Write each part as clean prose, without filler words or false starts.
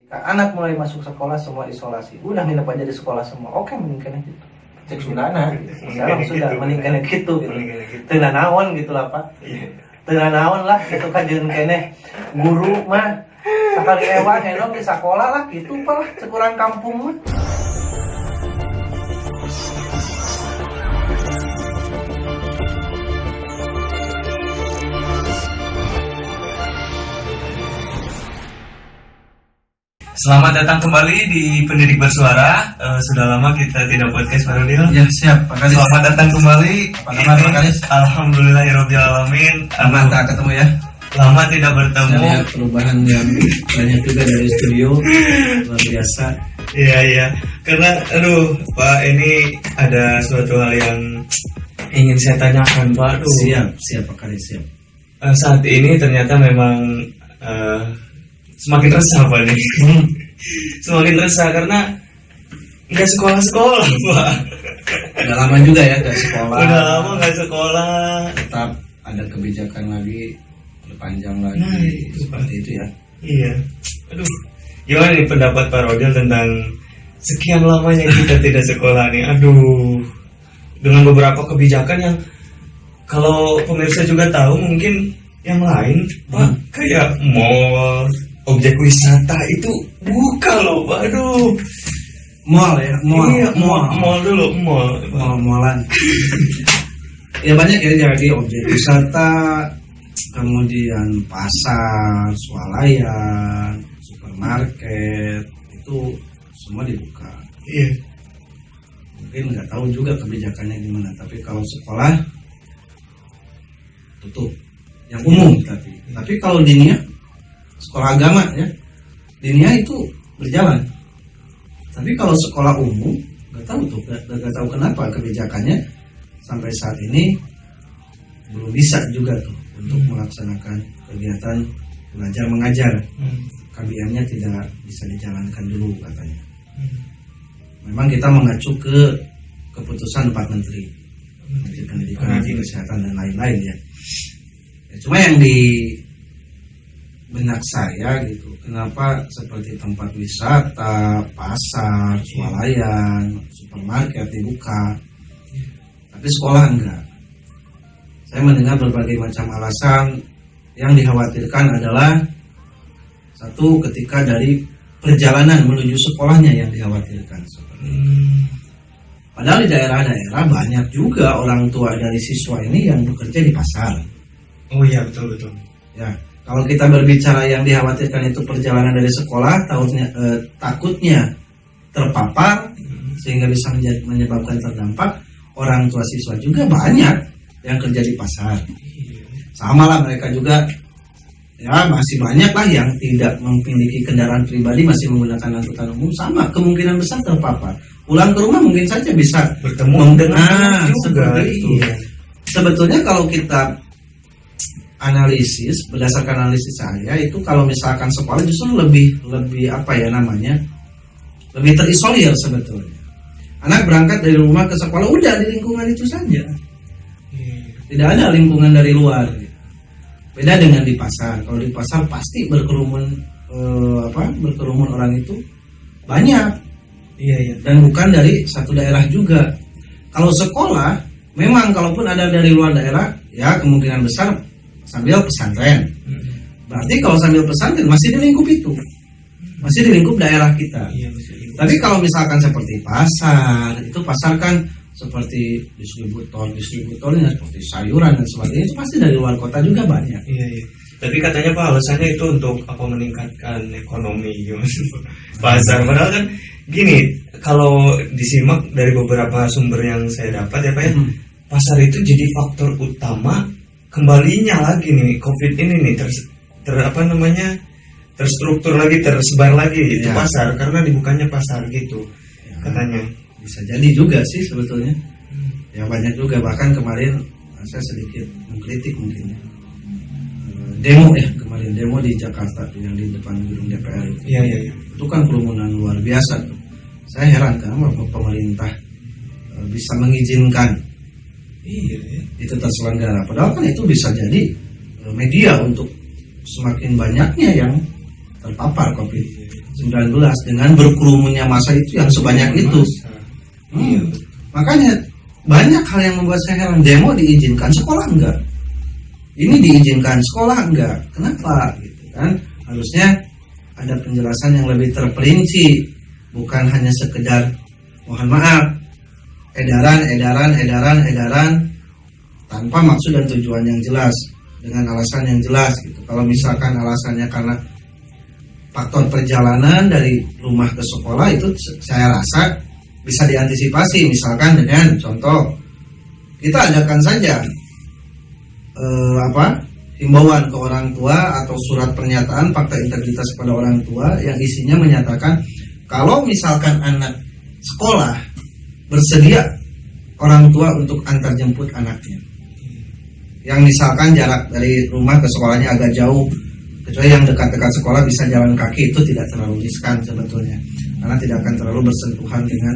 Anak mulai masuk sekolah semua isolasi, udah nginep aja di sekolah semua, oke meningkatnya gitu. Cek sudana, sekarang sudah meningkatnya gitu. Teu naon gitu lah Pak. Teu naon lah gitu kajeun keneh. Guru mah sakali ewan helom di sekolah lah gitu Pak lah, sekurang kampung mah. Selamat datang kembali di Pendidik Bersuara. Sudah lama kita tidak podcast, Pak Rodil. Ya siap, Pak Kadis. Selamat datang kembali. Apa kabar, Pak Kadis? Alhamdulillahirabbil alamin. Lama tak ketemu ya. Lama tidak bertemu. Saya lihat perubahan yang banyak juga dari studio, luar biasa. Iya. Karena Pak, ini ada suatu hal yang ingin saya tanyakan, Pak. Siap Pak Kadis, siap. Saat ini ternyata memang semakin resah Pak nih. Semakin resah karena nggak sekolah Pak. Udah lama juga ya nggak sekolah. Udah lama nggak sekolah. Tetap ada kebijakan lagi, perpanjang lagi. Nah, itu, seperti itu ya. Iya. Gimana nih pendapat Pak Rodil tentang sekian lamanya kita tidak sekolah nih? Dengan beberapa kebijakan yang kalau pemirsa juga tahu mungkin yang lain Pak, kayak mall, objek wisata itu buka loh Pak. Mall ya, mall. Iya, mall dulu, Mallan. Ya banyak ya, jadi objek wisata, kemudian pasar, swalayan, supermarket itu semua dibuka. Iya. Mungkin nggak tahu juga kebijakannya gimana, tapi kalau sekolah tutup, yang umum tapi kalau dinia, sekolah agama ya, dinia itu berjalan. Tapi kalau sekolah umum nggak tahu kenapa kebijakannya sampai saat ini belum bisa juga tuh untuk melaksanakan kegiatan belajar mengajar. KBM-nya tidak bisa dijalankan dulu katanya. Memang kita mengacu ke keputusan 4 Menteri Pendidikan, Kesehatan dan lain-lain ya. Cuma yang di benak saya gitu, kenapa seperti tempat wisata, pasar, swalayan, supermarket dibuka, tapi sekolah enggak. Saya mendengar berbagai macam alasan. Yang dikhawatirkan adalah satu, ketika dari perjalanan menuju sekolahnya yang dikhawatirkan. Padahal di daerah-daerah banyak juga orang tua dari siswa ini yang bekerja di pasar. Oh iya, betul. Ya, kalau kita berbicara yang dikhawatirkan itu perjalanan dari sekolah, takutnya terpapar sehingga bisa menyebabkan terdampak. Orang tua siswa juga banyak yang kerja di pasar. Sama lah, mereka juga ya masih banyak lah yang tidak memiliki kendaraan pribadi, masih menggunakan angkutan umum, sama kemungkinan besar terpapar. Pulang ke rumah mungkin saja bisa bertemu dengan seperti itu. Sebetulnya kalau kita analisis, berdasarkan analisis saya itu, kalau misalkan sekolah justru lebih apa ya namanya, lebih terisolir sebetulnya. Anak berangkat dari rumah ke sekolah udah di lingkungan itu saja, tidak ada lingkungan dari luar. Beda dengan di pasar. Kalau di pasar pasti berkerumun orang itu banyak. Iya. Dan bukan dari satu daerah juga. Kalau sekolah memang kalaupun ada dari luar daerah, ya kemungkinan besar sambil pesantren. Berarti kalau sambil pesantren masih di lingkup itu, masih di lingkup daerah kita. Iya, tapi kalau misalkan seperti pasar, itu pasar kan seperti distributornya seperti sayuran dan sebagainya, itu pasti dari luar kota juga banyak. Iya. Tapi katanya Pak, alasannya itu untuk meningkatkan ekonomi gitu. Pasar, padahal kan gini, kalau disimak dari beberapa sumber yang saya dapat ya Pak ya, pasar itu jadi faktor utama kembalinya lagi nih COVID ini nih terstruktur lagi, tersebar lagi itu pasar, karena dibukanya pasar gitu katanya. Bisa jadi juga sih sebetulnya. Ya banyak juga, bahkan kemarin saya sedikit mengkritik mungkin ya. Demo di Jakarta yang di depan gedung DPR itu. Iya. Itu kan kerumunan luar biasa tuh. Saya heran kenapa pemerintah bisa mengizinkan itu terselenggara. Padahal kan itu bisa jadi media untuk semakin banyaknya yang terpapar COVID-19 dengan berkerumunnya masa itu yang sebanyak itu. Makanya banyak hal yang membuat saya heran. Demo diizinkan, sekolah enggak. Ini diizinkan, sekolah enggak. Kenapa? Gitu kan? Harusnya ada penjelasan yang lebih terperinci, bukan hanya sekedar mohon maaf edaran tanpa maksud dan tujuan yang jelas, dengan alasan yang jelas gitu. Kalau misalkan alasannya karena faktor perjalanan dari rumah ke sekolah, itu saya rasa bisa diantisipasi, misalkan dengan contoh kita adakan saja himbauan ke orang tua atau surat pernyataan fakta integritas kepada orang tua yang isinya menyatakan kalau misalkan anak sekolah bersedia orang tua untuk antar jemput anaknya, yang misalkan jarak dari rumah ke sekolahnya agak jauh, kecuali yang dekat-dekat sekolah bisa jalan kaki, itu tidak terlalu riskan sebetulnya karena tidak akan terlalu bersentuhan dengan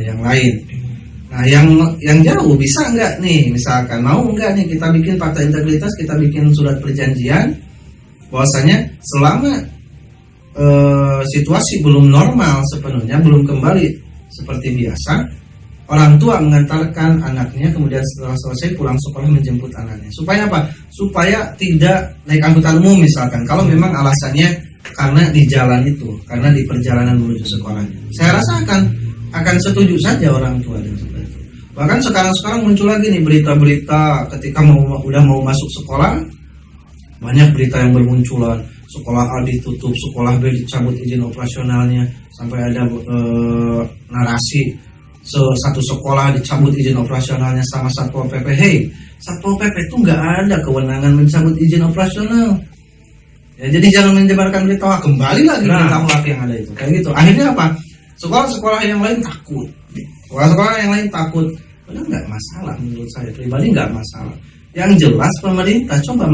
yang lain. Nah, yang jauh bisa enggak nih, misalkan mau enggak nih kita bikin fakta integritas, kita bikin surat perjanjian bahwasanya selama situasi belum normal sepenuhnya, belum kembali seperti biasa, orang tua mengantarkan anaknya, kemudian setelah selesai pulang sekolah menjemput anaknya. Supaya apa? Supaya tidak naik angkutan umum misalkan, kalau memang alasannya karena di jalan itu, karena di perjalanan menuju sekolahnya. Saya rasa akan setuju saja orang tua dengan seperti itu. Bahkan sekarang muncul lagi nih berita-berita ketika udah mau masuk sekolah, banyak berita yang bermunculan. Sekolah A ditutup, sekolah B dicabut izin operasionalnya, sampai ada narasi satu sekolah dicabut izin operasionalnya sama Satpol PP. Hey, Satpol PP itu nggak ada kewenangan mencabut izin operasional. Ya, jadi jangan menyebarkan berita kembali lagi berita hoax yang ada itu. Kayak gitu. Akhirnya apa? Sekolah-sekolah yang lain takut. Sekolah-sekolah yang lain takut. Padahal nggak masalah menurut saya pribadi, nggak masalah. Yang jelas pemerintah coba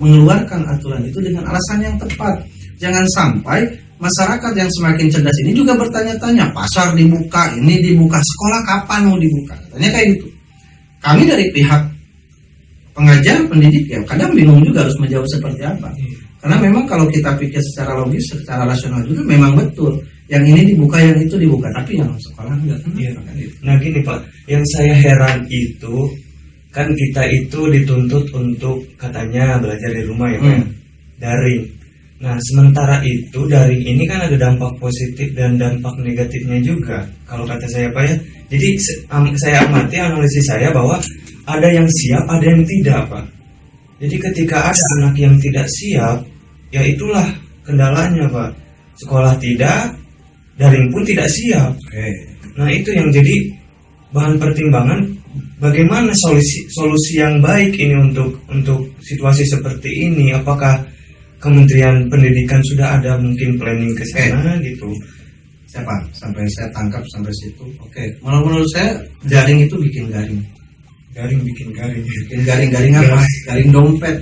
mengeluarkan aturan itu dengan alasan yang tepat. Jangan sampai masyarakat yang semakin cerdas ini juga bertanya-tanya, pasar dibuka, ini dibuka, sekolah kapan mau dibuka? Katanya kayak gitu. Kami dari pihak pengajar, pendidik ya kadang bingung juga harus menjawab seperti apa. Karena memang kalau kita pikir secara logis, secara rasional juga memang betul. Yang ini dibuka, yang itu dibuka, tapi yang sekolah enggak. Nah gini Pak, yang saya heran itu kan kita itu dituntut untuk katanya belajar di rumah ya Pak, daring. Nah sementara itu daring ini kan ada dampak positif dan dampak negatifnya juga kalau kata saya Pak ya. Jadi saya amati analisis saya bahwa ada yang siap, ada yang tidak Pak. Jadi ketika ada anak yang tidak siap, ya itulah kendalanya Pak. Sekolah tidak, daring pun tidak siap. Nah itu yang jadi bahan pertimbangan. Bagaimana solusi yang baik ini untuk situasi seperti ini? Apakah Kementerian Pendidikan sudah ada mungkin planning ke sana gitu? Siapa? Sampai saya tangkap sampai situ. Menurut saya jaring itu bikin garing. Bikin garing apa? Garing dompet.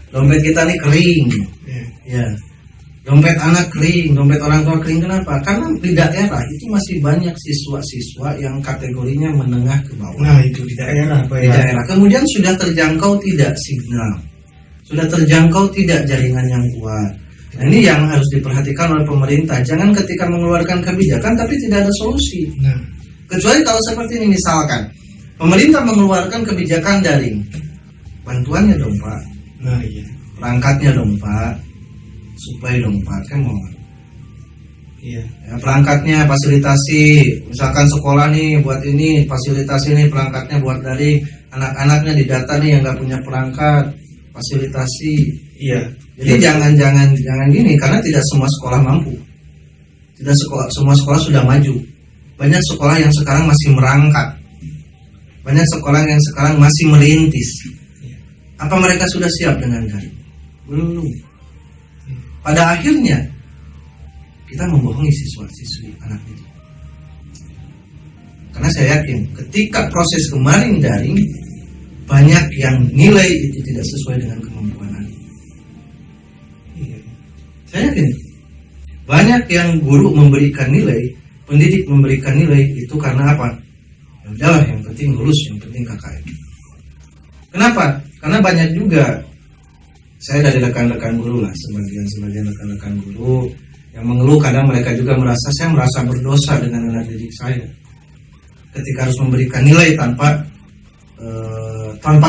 Dompet kita nih kering. Ya. Dompet anak kering, dompet orang tua kering. Kenapa? Karena di daerah itu masih banyak siswa-siswa yang kategorinya menengah ke bawah. Nah itu di daerah Pak ya. Di daerah. Kemudian sudah terjangkau tidak signal, sudah terjangkau tidak jaringan yang kuat. Nah ini yang harus diperhatikan oleh pemerintah. Jangan ketika mengeluarkan kebijakan tapi tidak ada solusi. Kecuali kalau seperti ini misalkan, pemerintah mengeluarkan kebijakan daring, bantuannya dong Pak. Perangkatnya dong Pak. Supply dong Pak, kan mau. Ya, perangkatnya fasilitasi, misalkan sekolah nih buat ini, fasilitasi nih perangkatnya buat dari anak-anaknya didata nih yang nggak punya perangkat, fasilitasi. Jadi jangan gini, karena tidak semua sekolah mampu, tidak semua sekolah sudah maju. Banyak sekolah yang sekarang masih merangkak, banyak sekolah yang sekarang masih merintis. Apa mereka sudah siap dengan daring? Belum. Pada akhirnya kita membohongi siswa-siswi anak itu. Karena saya yakin ketika proses kemarin daring, banyak yang nilai itu tidak sesuai dengan kemampuan anak. Saya yakin banyak yang guru memberikan nilai, pendidik memberikan nilai itu karena apa? Ya udahlah, yang penting lulus, yang penting KKM. Kenapa? Karena banyak juga saya dari rekan-rekan guru lah, sebagian rekan-rekan guru yang mengeluh, kadang mereka juga saya merasa berdosa dengan anak didik saya ketika harus memberikan nilai tanpa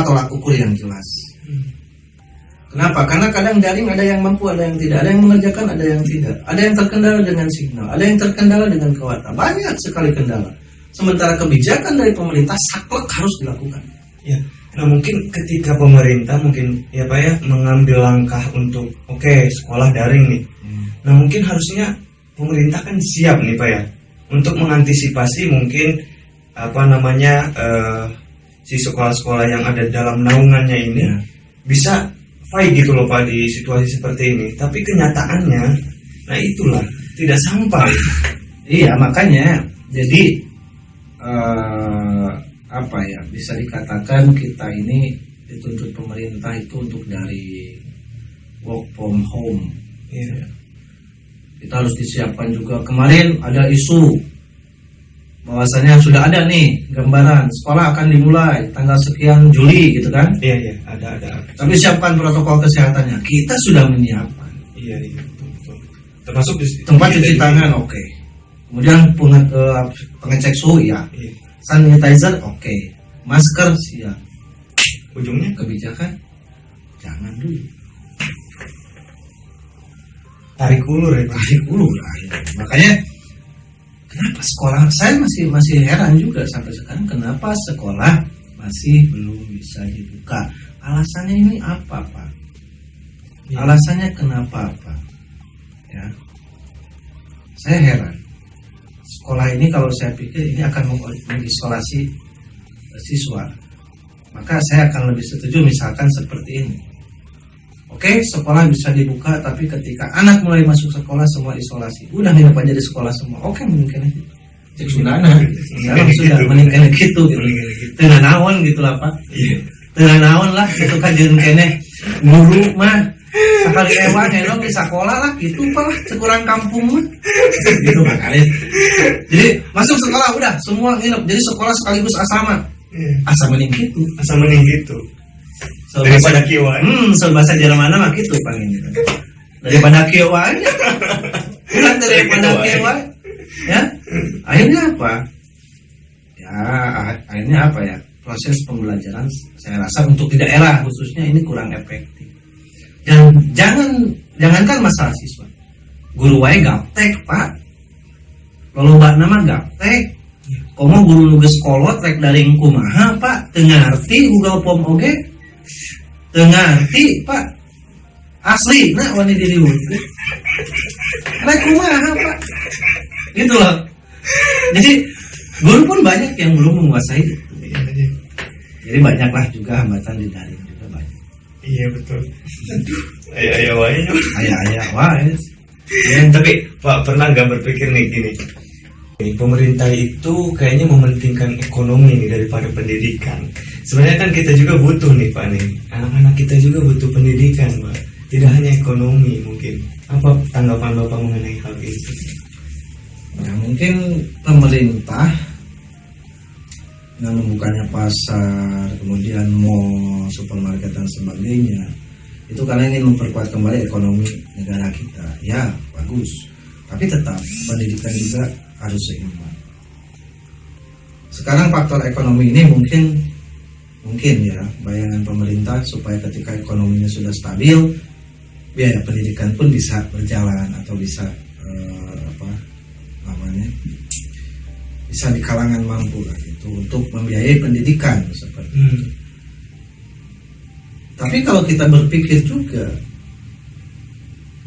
tolak ukur yang jelas. Kenapa? Karena kadang daring ada yang mampu, ada yang tidak, ada yang mengerjakan, ada yang tidak, ada yang terkendala dengan signal, ada yang terkendala dengan kuota, banyak sekali kendala. Sementara kebijakan dari pemerintah saklek harus dilakukan. Ya, nah mungkin ketika pemerintah mungkin ya Pak ya mengambil langkah untuk sekolah daring nih. Nah mungkin harusnya pemerintah kan siap nih Pak ya untuk mengantisipasi mungkin si sekolah-sekolah yang ada dalam naungannya ini bisa fight gitu loh Pak di situasi seperti ini. Tapi kenyataannya, nah itulah tidak sampai. Iya, makanya jadi bisa dikatakan kita ini dituntut pemerintah itu untuk dari work from home. Iya. Kita harus disiapkan juga. Kemarin ada isu bahwasanya sudah ada nih gambaran sekolah akan dimulai tanggal sekian Juli gitu kan? Iya, ada. Tapi siapkan protokol kesehatannya. Kita sudah menyiapkan. Iya, betul. Termasuk di tempat cuci tangan, oke. Kemudian pengecek suhu ya. Iya. Sanitizer, oke. Masker siap. Ujungnya Kebijakan jangan dulu. tarik ulur ya. Tarik ulur lah. Makanya kenapa sekolah, saya masih heran juga sampai sekarang kenapa sekolah masih belum bisa dibuka. Alasannya ini apa Pak? Ya. Alasannya kenapa Pak? Ya, saya heran. Sekolah ini kalau saya pikir ini akan mengisolasi siswa, maka saya akan lebih setuju misalkan seperti ini. Oke, sekolah bisa dibuka, tapi ketika anak mulai masuk sekolah semua isolasi. Udah nginep aja di sekolah semua. Oke, mungkin itu. Cek sudana. Sekarang sudah meninggal gitu. Tengah naon gitu lah Pak. Tengah naon lah gitu kan jeung kene guru mah sekali ewan enak di sekolah lah gitu Pak lah, sekurang kampung mah. Gitu makanya. Jadi masuk sekolah udah semua nginep. Jadi sekolah sekaligus asrama. Asa mending gitu. Daripada kieu wae. Bahasa Jerman mah gitu panggil. Daripada kieu wae. Bukan daripada kieu wae. Ya. Akhirnya apa? Ya, proses pembelajaran saya rasa untuk di daerah khususnya ini kurang efektif. Dan jangankan masalah siswa. Guru wae gaptek, Pak. Lolobana nama gaptek. Komo guru nugas kolot rek daring kumaha, Pak? Teu ngarti Google Form oge. Teu ngarti, Pak. Asli, nah wani diri urang. Rek kumaha, Pak? Gitu loh. Jadi guru pun banyak yang belum menguasai itu. Jadi banyaklah juga hambatan di daring juga banyak. Iya betul. Ayah wae. Ayah wae. Ya, tapi Pak pernah nggak berpikir nih gini? Pemerintah itu kayaknya mementingkan ekonomi nih daripada pendidikan. Sebenarnya kan kita juga butuh nih Pak nih. Anak-anak kita juga butuh pendidikan Pak. Tidak hanya ekonomi mungkin. Apa tanggapan Bapak mengenai hal itu? Ya, mungkin pemerintah dengan membukanya pasar, kemudian mall, supermarket dan sebagainya, itu karena ingin memperkuat kembali ekonomi negara kita. Ya, bagus. Tapi tetap pendidikan juga harus seimbang. Sekarang faktor ekonomi ini mungkin ya bayangan pemerintah supaya ketika ekonominya sudah stabil, biaya pendidikan pun bisa berjalan atau bisa bisa di kalangan mampu lah gitu untuk membiayai pendidikan seperti itu. Tapi kalau kita berpikir juga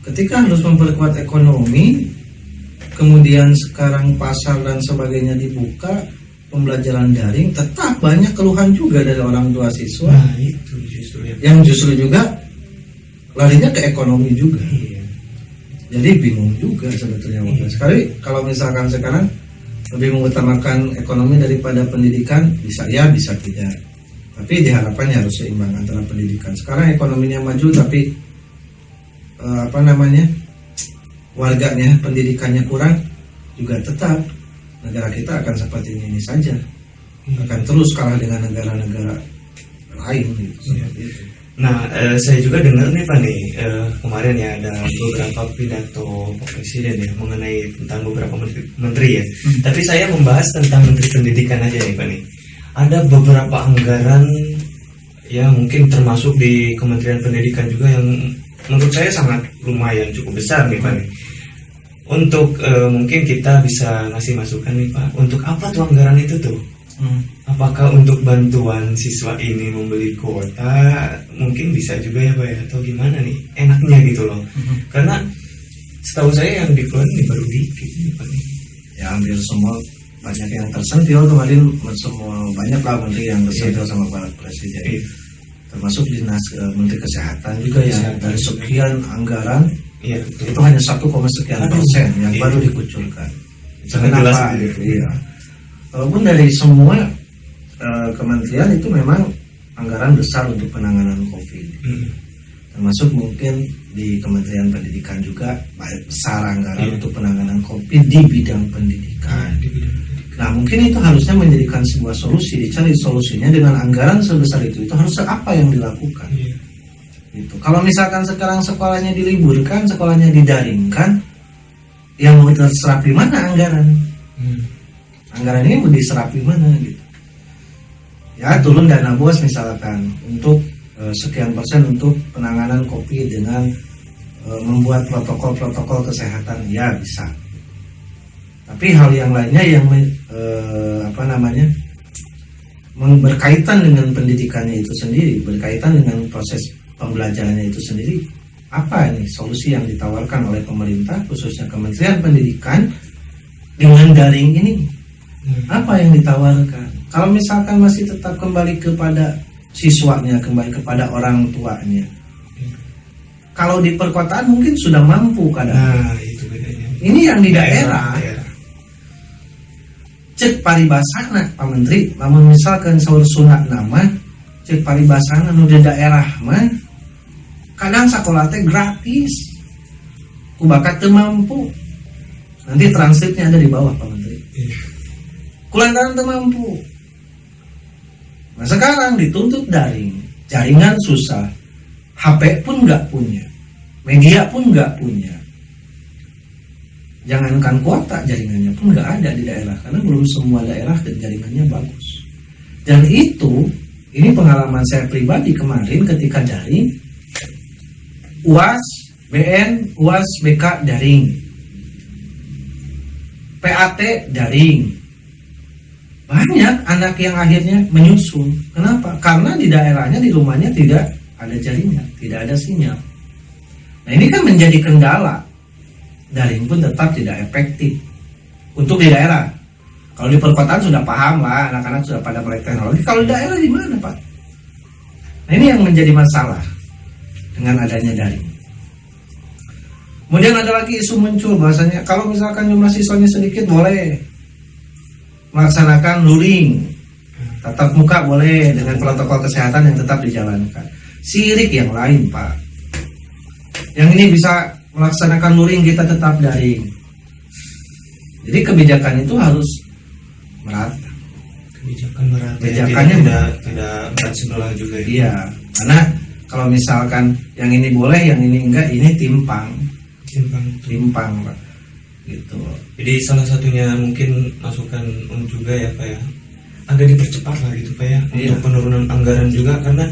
ketika harus memperkuat ekonomi, kemudian sekarang pasar dan sebagainya dibuka, pembelajaran daring, tetap banyak keluhan juga dari orang tua siswa. Nah, itu justru ya. Yang justru juga larinya ke ekonomi juga. Iya. Jadi bingung juga sebetulnya. Sekali kalau misalkan sekarang lebih mengutamakan ekonomi daripada pendidikan, bisa ya, bisa tidak. Tapi diharapkan harus seimbang antara pendidikan. Sekarang ekonominya maju tapi warganya, pendidikannya kurang, juga tetap negara kita akan seperti ini saja. Akan terus kalah dengan negara-negara lain gitu. Seperti itu. Nah, saya juga dengar nih Pak nih, kemarin ya ada beberapa pidato Pak Presiden ya mengenai tentang beberapa menteri ya. Tapi saya membahas tentang Menteri Pendidikan aja nih Pak nih. Ada beberapa anggaran ya mungkin termasuk di Kementerian Pendidikan juga yang menurut saya sangat lumayan cukup besar nih Pak nih. Untuk mungkin kita bisa ngasih masukan nih Pak, untuk apa tuh anggaran itu tuh? Apakah untuk bantuan siswa ini membeli kuota? Mungkin bisa juga ya Pak ya, atau gimana nih enaknya gitu loh. Karena setahu saya yang dikeluarin ini baru dikit nih Pak nih. Ya hampir semua banyak yang tersentil kemarin, semua banyak lah menteri yang tersentil sama Pak Presiden. Termasuk dinas Menteri Kesehatan juga ya, dari sekian anggaran itu hanya 1,sekian% yang baru dikucurkan. Kenapa gitu ya? Walaupun dari semua kementerian itu memang anggaran besar untuk penanganan COVID, termasuk mungkin di Kementerian Pendidikan juga besar anggaran untuk penanganan COVID di bidang pendidikan. Nah mungkin itu harusnya menjadikan sebuah solusi, dicari solusinya dengan anggaran sebesar itu harus apa yang dilakukan. Gitu. Kalau misalkan sekarang sekolahnya diliburkan, sekolahnya didaringkan, yang mau terserap di mana anggaran? Anggaran ini mau diserap di mana gitu? Ya turun dana bos misalkan untuk sekian persen untuk penanganan COVID dengan membuat protokol-protokol kesehatan, ya bisa. Tapi hal yang lainnya yang berkaitan dengan pendidikannya itu sendiri, berkaitan dengan proses pembelajarannya itu sendiri, apa ini solusi yang ditawarkan oleh pemerintah khususnya Kementerian Pendidikan dengan daring ini? Apa yang ditawarkan? Kalau misalkan masih tetap kembali kepada siswanya, kembali kepada orang tuanya, kalau di perkotaan mungkin sudah mampu kadang. Nah, itu bedanya. Ini yang di daerah. Cek paribasana Pak Menteri, namun misalkan saur sunat nama, cek paribasana nu di daerah mah kadang sekolah teh gratis. Kubakat teu mampu. Nanti transitnya ada di bawah Pak Menteri. Kulantaran teu mampu. Nah sekarang dituntut daring, jaringan susah, HP pun nggak punya, media pun nggak punya. Jangankan kuota, jaringannya pun nggak ada di daerah karena belum semua daerah jaringannya bagus. Dan ini pengalaman saya pribadi kemarin ketika daring, UAS, BN, UAS, BK daring, PAT daring. Banyak anak yang akhirnya menyusul. Kenapa? Karena di daerahnya, di rumahnya tidak ada jaringan, tidak ada sinyal. Nah ini kan menjadi kendala. Daring pun tetap tidak efektif untuk di daerah. Kalau di perkotaan sudah paham lah, anak-anak sudah pada melek teknologi. Kalau di daerah di mana Pak? Nah ini yang menjadi masalah dengan adanya daring. Kemudian ada lagi isu muncul bahasanya kalau misalkan jumlah siswanya sedikit boleh melaksanakan luring, tatap muka boleh dengan protokol kesehatan yang tetap dijalankan. Sirik yang lain Pak. Yang ini bisa melaksanakan luring, kita tetap daring. Jadi kebijakan itu harus merata. Kebijakan merata. Kebijakannya tidak berat sebelah juga. Iya, karena kalau misalkan yang ini boleh, yang ini enggak, ini timpang Pak. Gitu. Jadi salah satunya mungkin masukan juga ya Pak ya, agak dipercepat lah gitu Pak ya, untuk penurunan anggaran juga karena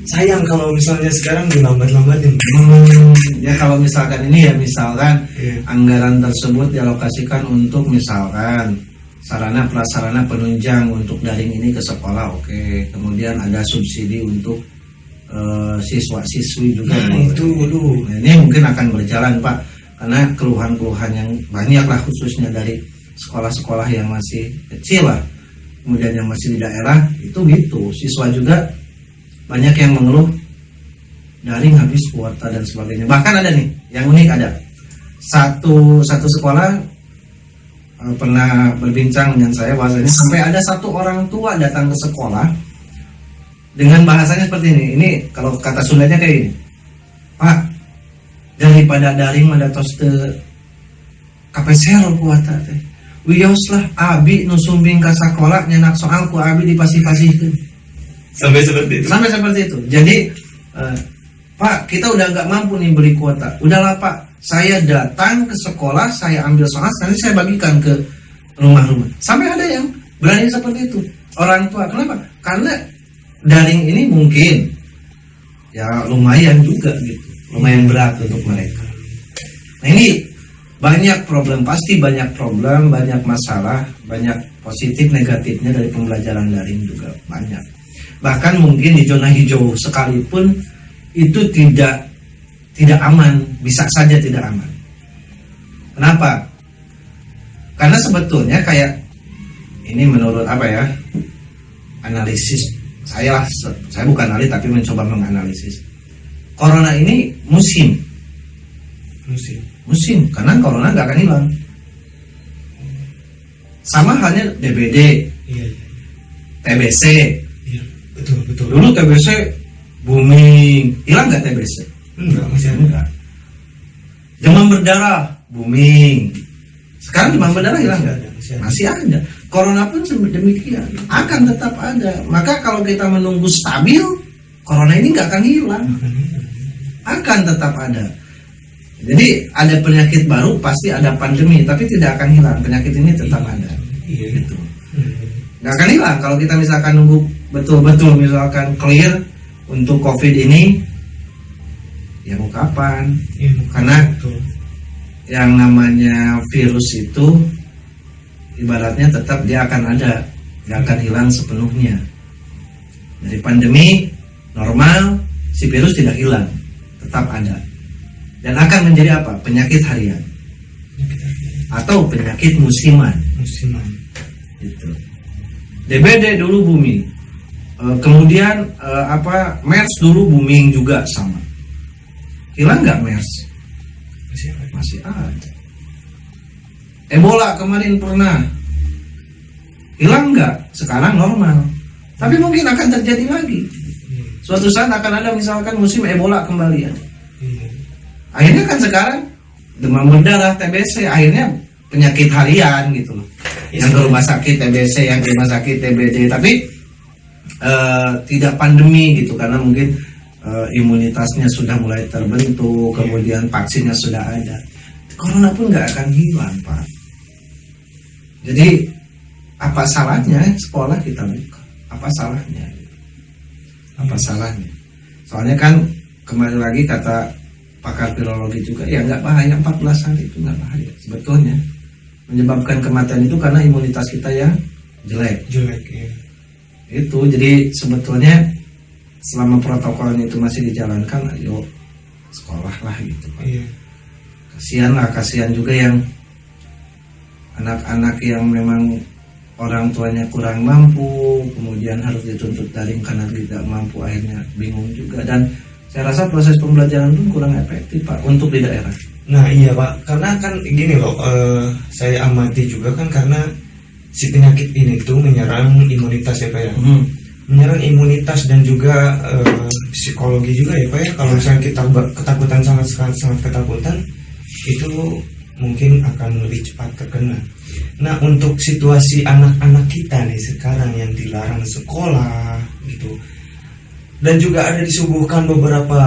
sayang kalau misalnya sekarang dilambat-lambatin. Ya kalau misalkan ini anggaran tersebut dialokasikan untuk misalkan sarana prasarana penunjang untuk daring ini ke sekolah, oke. Kemudian ada subsidi untuk siswa-siswi juga. Nah, Nah, ini mungkin akan berjalan Pak. Karena keluhan-keluhan yang banyak lah khususnya dari sekolah-sekolah yang masih kecil lah, kemudian yang masih di daerah itu gitu, siswa juga banyak yang mengeluh daring habis kuota dan sebagainya. Bahkan ada nih yang unik, ada satu sekolah pernah berbincang dengan saya bahasanya sampai ada satu orang tua datang ke sekolah dengan bahasanya seperti ini. Ini kalau kata Sundanya kayak ini, Pak, daripada daring madatos teu kapesel kuota teh wios lah abi nu sumbing ka sakola nyenak soal ku abi dipasih-pasihkeun sampai seperti itu. Jadi Pak, kita udah nggak mampu nih beli kuota. Udahlah Pak, saya datang ke sekolah, saya ambil soal, nanti saya bagikan ke rumah-rumah. Sampai ada yang berani seperti itu. Orang tua, kenapa? Karena daring ini mungkin ya lumayan juga gitu, lumayan berat untuk mereka. Nah ini banyak problem, pasti banyak problem, banyak masalah, banyak positif negatifnya dari pembelajaran daring juga banyak. Bahkan mungkin di zona hijau sekalipun itu tidak aman, bisa saja tidak aman. Kenapa? Karena sebetulnya kayak ini menurut apa ya, analisis saya bukan ahli tapi mencoba menganalisis. Corona ini musim karena corona nggak akan hilang. Sama halnya DBD, TBC. Iya, betul. Dulu TBC booming, hilang nggak TBC? Enggak, masih ada. Enggak. Demam berdarah booming. Sekarang demam berdarah hilang nggak? Masih ada. Corona pun demikian, akan tetap ada. Maka kalau kita menunggu stabil, corona ini nggak akan hilang, akan tetap ada. Jadi ada penyakit baru, pasti ada pandemi, tapi tidak akan hilang. Penyakit ini tetap ada. Iya, Gitu. Nggak akan hilang kalau kita misalkan nunggu betul-betul misalkan clear untuk COVID ini, ya mau kapan? Iya, Karena betul. yang namanya virus itu ibaratnya tetap dia akan ada, nggak akan hilang sepenuhnya. Dari pandemi normal, si virus tidak hilang, tetap ada. Dan akan menjadi apa? Penyakit harian atau penyakit musiman. Gitu. DBD dulu booming, kemudian MERS dulu booming juga sama. Hilang nggak MERS? Masih ada. Ebola kemarin pernah, hilang nggak? Sekarang normal, tapi mungkin akan terjadi lagi. Suatu saat akan ada misalkan musim Ebola kembali ya. Akhirnya kan sekarang demam berdarah, TBC, akhirnya penyakit harian gitu loh. Yang ke rumah sakit TBC, yang ke rumah sakit TBD, tapi tidak pandemi gitu karena mungkin imunitasnya sudah mulai terbentuk, kemudian vaksinnya sudah ada. Corona pun nggak akan hilang, Pak. Jadi apa salahnya sekolah kita buka? Apa salahnya? Apa salahnya? Soalnya kan kembali lagi kata pakar virologi juga, ya nggak bahaya, 14 hari itu nggak bahaya sebetulnya. Menyebabkan kematian itu karena imunitas kita yang jelek ya. Itu jadi sebetulnya selama protokolnya itu masih dijalankan, ayo sekolah lah gitu Pak. Iya. Kasihan juga yang anak-anak yang memang orang tuanya kurang mampu, kemudian harus dituntut daring karena tidak mampu, akhirnya bingung juga. Dan saya rasa proses pembelajaran pun kurang efektif Pak untuk di daerah. Nah iya Pak, karena kan gini loh, saya amati juga kan karena si penyakit ini tuh menyerang imunitas ya Pak ya. Menyerang imunitas dan juga psikologi juga ya Pak ya. Kalau misalnya kita ketakutan, sangat ketakutan, itu mungkin akan lebih cepat terkena. Nah untuk situasi anak-anak kita nih sekarang yang dilarang sekolah gitu, dan juga ada disuguhkan beberapa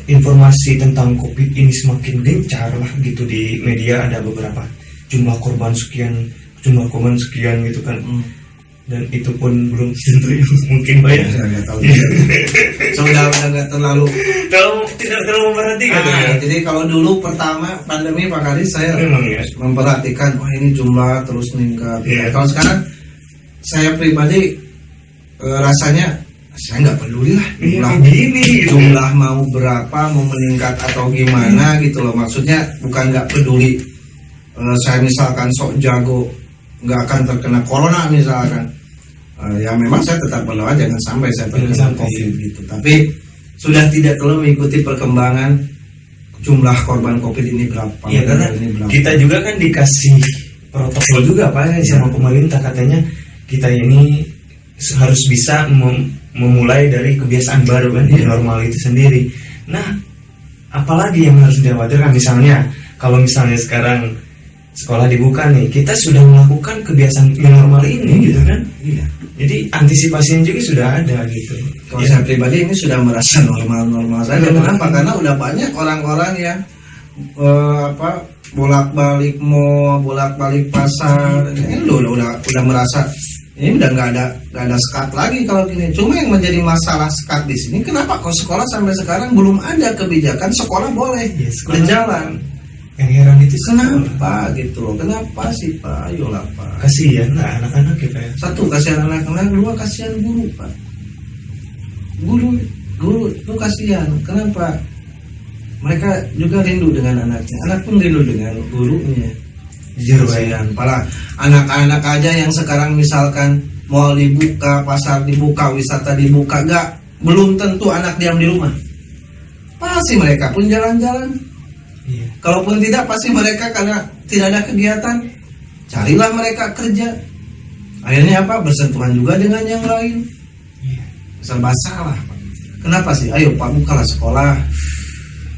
informasi tentang COVID ini semakin gencar lah gitu di media, ada beberapa jumlah korban sekian gitu kan. Dan itu pun belum tentu mungkin banyak. Saya nggak tahu. Sudah nggak terlalu. Tidak terlalu memperhatikan. Jadi kalau dulu pertama pandemi Pak Karis saya Memang, ya. memperhatikan, wah ini jumlah terus meningkat. Iya. Kalau sekarang saya pribadi rasanya saya nggak peduli lah jumlah mau berapa, mau meningkat atau gimana gitu loh. Maksudnya bukan nggak peduli. Saya misalkan sok jago nggak akan terkena corona misalkan, ya memang saya tetap berdoa jangan sampai saya terkena COVID gitu. Tapi sudah tidak terlalu mengikuti perkembangan jumlah korban COVID ini berapa. Iya, karena kita juga kan dikasih protokol juga Pak sama pemerintah, katanya kita ini harus bisa memulai dari kebiasaan baru kan, normal itu sendiri. Nah apalagi yang harus dikhawatirkan, misalnya kalau misalnya sekarang sekolah dibuka nih, kita sudah melakukan kebiasaan yang normal ini gitu kan. Iya. Jadi antisipasinya juga sudah ada gitu. Kalau saya pribadi ini sudah merasa normal-normal saja. Kenapa? Karena udah banyak orang-orang yang bolak-balik mall, bolak-balik pasar. Ini udah merasa ini udah nggak ada sekat lagi kalau gini. Cuma yang menjadi masalah sekat di sini, kenapa kok sekolah sampai sekarang belum ada kebijakan sekolah boleh berjalan? Yang heran itu Kenapa gitu loh? Kenapa sih Pak? Ayolah Pak. kasihan lah anak-anak kita ya. Satu, kasihan anak-anak. Dua, kasihan guru Pak. Guru itu kasihan. Kenapa? Mereka juga rindu dengan anaknya. Anak pun rindu dengan gurunya. Jujur Pak ya. Kasihan. Para anak-anak aja yang sekarang misalkan mall dibuka, pasar dibuka, wisata dibuka, belum tentu anak diam di rumah. Pasti mereka pun jalan-jalan. Iya. Kalaupun tidak, pasti mereka karena tidak ada kegiatan, carilah mereka kerja. Akhirnya apa? Bersentuhan juga dengan yang lain. Iya. Serba salah. Kenapa sih? Ayo Pak, bukalah sekolah.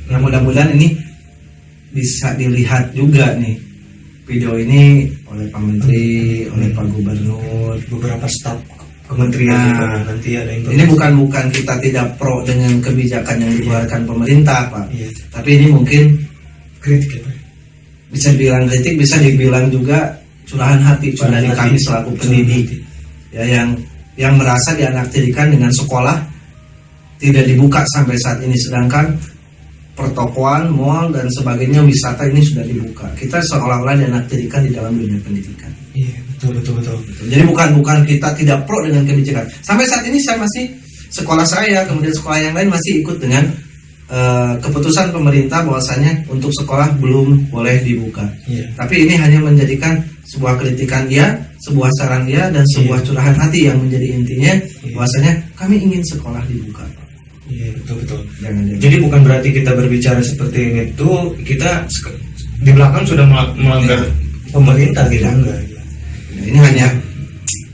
Yang mudah-mudahan ini bisa dilihat juga nih video ini oleh Pak Menteri, oleh Pak Gubernur, Beberapa staf kementerian Nah, juga nanti ada yang ini bukan kita tidak pro dengan kebijakan yang dikeluarkan pemerintah Pak. Iya. Tapi ini mungkin kritik ya Pak. bisa dibilang kritik, bisa dibilang juga curahan hati Pak dari Curahan kami hati. selaku Curahan pendidik hati. ya, yang merasa dianaktirikan dengan sekolah tidak dibuka sampai saat ini, sedangkan pertokoan, mall dan sebagainya, wisata ini sudah dibuka. Kita seolah-olah dianaktirikan di dalam dunia pendidikan. Iya, betul. Jadi bukan kita tidak pro dengan kebijakan. Sampai saat ini saya masih, sekolah saya, kemudian sekolah yang lain masih ikut dengan keputusan pemerintah bahwasanya untuk sekolah belum boleh dibuka. Iya. Tapi ini hanya menjadikan sebuah kritikan dia, sebuah saran dia, dan sebuah curahan hati yang menjadi intinya bahwasanya kami ingin sekolah dibuka. Iya, betul. Jangan. Jadi bukan berarti kita berbicara seperti ini tuh kita di belakang sudah melanggar pemerintah gitu enggak. Nah, ini hanya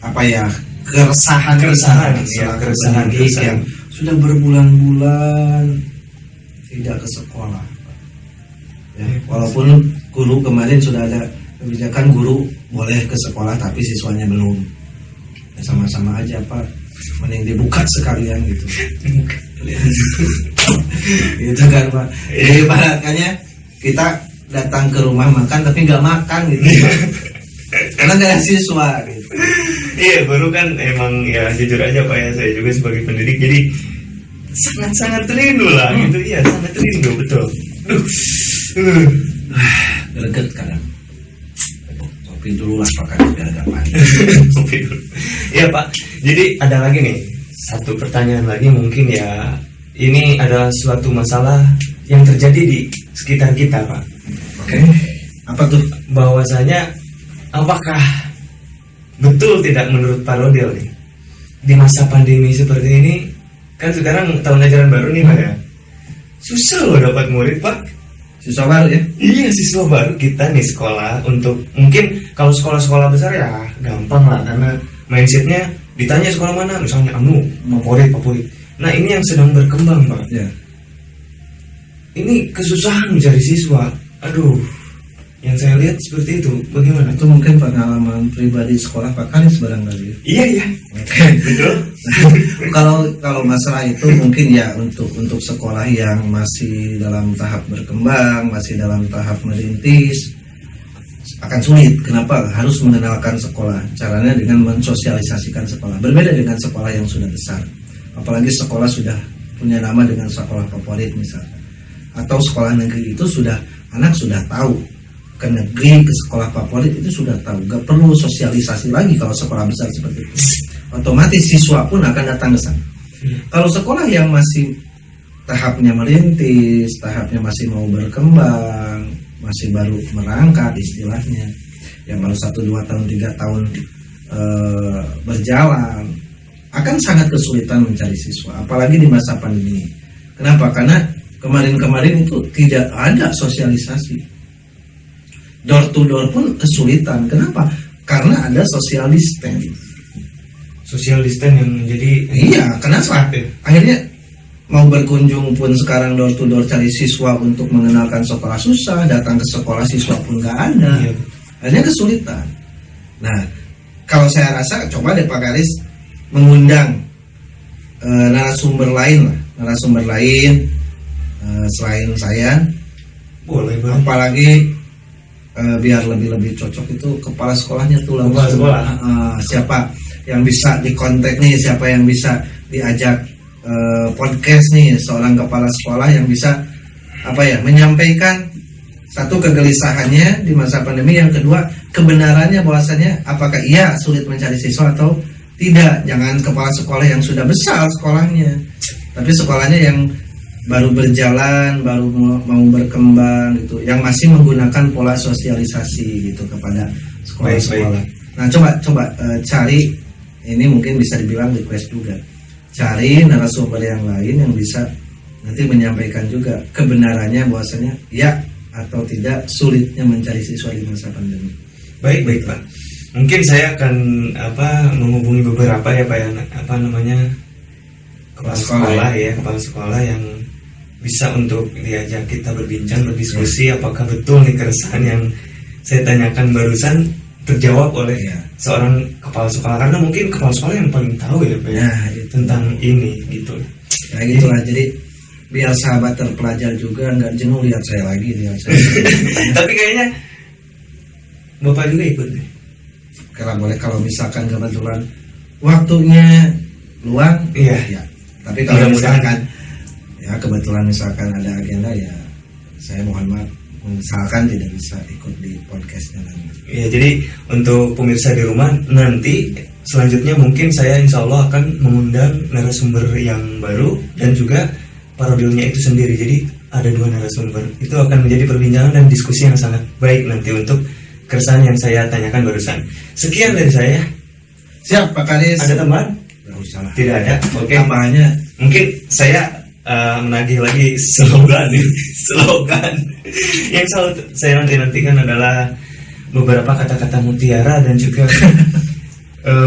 apa ya, keresahan Keresahan pendidik yang sudah berbulan-bulan tidak ke sekolah. Ya, walaupun guru kemarin sudah ada kebijakan guru boleh ke sekolah tapi siswanya belum. Ya, sama-sama aja Pak, mending dibuka sekalian gitu. Gitu kan Pak. Jadi ibaratnya kita datang ke rumah makan tapi nggak makan gitu. Karena nggak ada siswa gitu. Iya, baru kan emang ya jujur aja Pak ya, saya juga sebagai pendidik jadi sangat rindu lah gitu. Iya, sangat rindu, betul. Greget kadang. Kopi dulu lah Pak, biar agak panik. Kopi dulu. Iya Pak, jadi ada lagi nih satu pertanyaan lagi, mungkin ya ini adalah suatu masalah yang terjadi di sekitar kita Pak. Oke. Apa tuh? Bahwasanya apakah betul tidak menurut Pak Rodel nih di masa pandemi seperti ini, kan sekarang tahun ajaran baru nih Pak ya, susah loh dapat murid Pak. Siswa baru ya? Iya, siswa baru kita nih sekolah. Untuk mungkin kalau sekolah-sekolah besar ya gampang lah, karena mindsetnya ditanya sekolah mana, misalnya favorit. Nah ini yang sedang berkembang Pak. Ya. Ini kesusahan mencari siswa. Aduh, yang saya lihat seperti itu. Bagaimana? Itu mungkin pengalaman pribadi sekolah Pak Kanis barangkali. Iya. Oke. Betul. Kalau masalah itu mungkin ya untuk sekolah yang masih dalam tahap berkembang, masih dalam tahap merintis, akan sulit. Kenapa? Harus mengenalkan sekolah. Caranya dengan mensosialisasikan sekolah. Berbeda dengan sekolah yang sudah besar. Apalagi sekolah sudah punya nama dengan sekolah favorit misalnya. Atau sekolah negeri itu anak sudah tahu. Ke negeri, ke sekolah favorit itu sudah tahu. Gak perlu sosialisasi lagi kalau sekolah besar seperti itu. Otomatis siswa pun akan datang ke sana. Kalau sekolah yang masih tahapnya merintis, tahapnya masih mau berkembang, masih baru merangkak istilahnya, yang baru 1, 2 tahun, 3 tahun berjalan, akan sangat kesulitan mencari siswa, apalagi di masa pandemi. Kenapa? Karena kemarin-kemarin itu tidak ada sosialisasi. Door to door pun kesulitan. Kenapa? Karena ada social distance. Social distance yang menjadi Iya, kenapa? Akhirnya mau berkunjung pun sekarang door to door cari siswa untuk mengenalkan sekolah susah, datang ke sekolah siswa pun nggak ada, Iya. akhirnya kesulitan. Nah, kalau saya rasa coba deh Pak Karis mengundang narasumber lain selain saya, Boleh. apalagi biar lebih cocok itu kepala sekolahnya tuh langsung. Kepala sekolah. Siapa yang bisa dikontak nih, siapa yang bisa diajak podcast nih, seorang kepala sekolah yang bisa menyampaikan satu kegelisahannya di masa pandemi, yang kedua kebenarannya bahwasannya apakah iya sulit mencari siswa atau tidak. Jangan kepala sekolah yang sudah besar sekolahnya, tapi sekolahnya yang baru berjalan, baru mau berkembang gitu, yang masih menggunakan pola sosialisasi gitu kepada sekolah-sekolah. Nah, coba cari, ini mungkin bisa dibilang request juga, cari narasumber yang lain yang bisa nanti menyampaikan juga kebenarannya bahwasanya ya atau tidak sulitnya mencari siswa di masa pandemi. Baik Pak. Mungkin saya akan menghubungi beberapa ya Pak yang kepala sekolah kepala sekolah yang bisa untuk diajak kita berbincang, berdiskusi apakah betul nih keresahan yang saya tanyakan barusan terjawab oleh seorang kepala sekolah, karena mungkin kepala sekolah yang paling tahu ya Pak tentang ini gitu. Ya gitulah, jadi biar sahabat terpelajar juga nggak jenuh lihat saya. Tapi kayaknya Bapak juga ikut nih. Kalau boleh, kalau misalkan kebetulan waktunya luang, Iya. ya. Tapi kalau Mudah-mudahan. kebetulan misalkan ada agenda, ya saya mohon maaf, misalkan tidak bisa ikut di podcastnya nanti. Ya, jadi untuk pemirsa di rumah, nanti selanjutnya mungkin saya insya Allah akan mengundang narasumber yang baru dan juga parodilnya itu sendiri. Jadi ada 2 narasumber. Itu akan menjadi perbincangan dan diskusi yang sangat baik nanti untuk keresahan yang saya tanyakan barusan. Sekian dari saya. Siap Pak Karis. Ada tambahan? Nggak usah lah. Tidak ada. Oke. Tambahannya Mungkin saya menagih lagi slogan yang selalu saya nantikan adalah beberapa kata-kata mutiara dan juga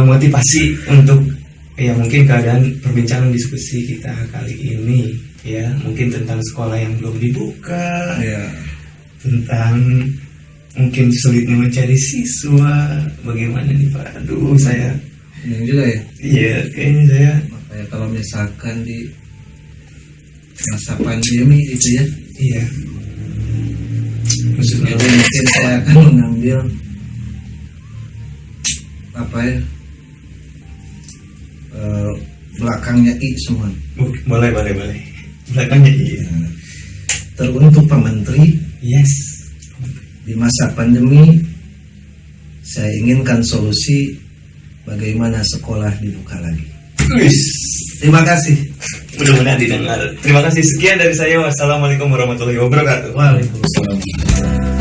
motivasi untuk mungkin keadaan perbincangan diskusi kita kali ini ya, mungkin tentang sekolah yang belum dibuka, tentang mungkin sulitnya mencari siswa, bagaimana nih Pak? Aduh, saya ini juga ya. Iya, kayaknya saya Makanya kalau misalkan di masa pandemi gitu ya, iya. Maksudnya jadi mungkin saya akan mengambil belakangnya I semua. Boleh. Belakangnya iya. Teruntuk Pak Menteri, Yes. di masa pandemi saya inginkan solusi bagaimana sekolah dibuka lagi. Wis. Terima kasih. Mudah-mudahan didengar. Terima kasih, sekian dari saya. Wassalamualaikum warahmatullahi wabarakatuh. Waalaikumsalam.